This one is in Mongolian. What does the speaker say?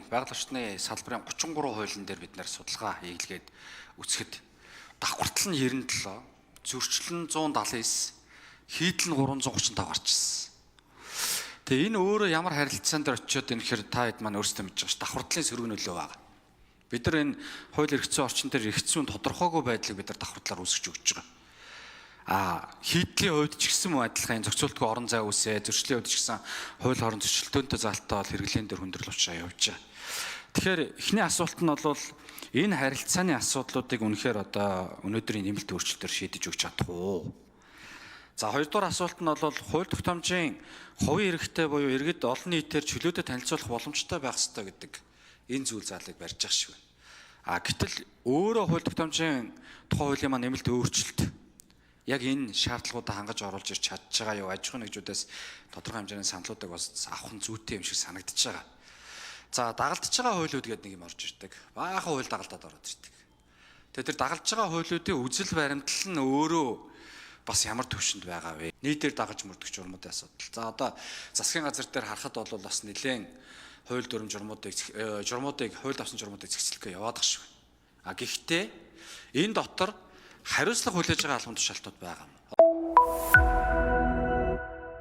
байгаль орчны салбарын 33 хуулийн дээр бид нэр судалгаа хийлгээд үцхэд давхартал нь 97, зөрчлөн 179, хийдэл нь 335 гарч ирсэн. Тэгээ энэ өөрөө ямар харилцаан дээр очиод энэ хэр та хэд маань өөрсдөө мэдж байгаа ш. Давхартлын сөрөг нөлөө байгаа. Бид нар энэ хууль эрх зүйн орчин дээр эрх зүйн тодорхойгүй байдлыг бид нар давхартлаар үүсгэж өгч байгаа. Хийдлийн хувьд ч гэсэн адилхан зохицуултгүй орон зай үсээ, зөрчлийн хувьд ч гэсэн хууль хорон зөрчилдөөнтэй залтаа бол хэрэглэн дээр хүндрэл учраа явж байгаа. Тэгэхээр эхний асуулт нь бол энэ харилцааны асуудлуудыг үнэхээр одоо өнөөдрийн нэмэлт өөрчлөлтөөр шийдэж өгч чадах уу? За хоёрдугаар асуулт нь бол хууль тогтоомжийн хувийн эрхтэй буюу иргэд олон нийтээр чөлөөтэй танилцуулах боломжтой байх ёстой гэдэг энэ зүйл заалыг барьж байгаа шиг байна. Гэтэл өөрөө хууль тогтоомжийн тухай хуулийн маань нэмэлт өөрчлөлт яг энэ шаардлагуудаа хангаж оруулж ирч чадж байгаа юу? Аж ахуйн нэгжүүдээс тодорхой хэмжээний саналуудыг бас авах нь зүйтэй юм шиг санагдаж байгаа. За дагалдж байгаа хуулиуд гэдэг нэг юм орж ирдэг. Баахан хууль дагалдаад ороод ирдэг. Тэгээд тэр дагалж байгаа хуулиудын үзэл баримтлал нь өөрөө бас ямар төвшөнд байгаа вэ? Нийтээр дагаж мөрдөх журмуудын асуудал. За одоо засгийн газар дээр харахад бол бас нэлээд хууль дүрм журмуудыг хууль авсан журмуудыг зэгцлэхээ яваад ах шиг байна. Гэхдээ энэ дотор хариуцлага хүлээж байгаа албан тушаалтууд байгаа юм.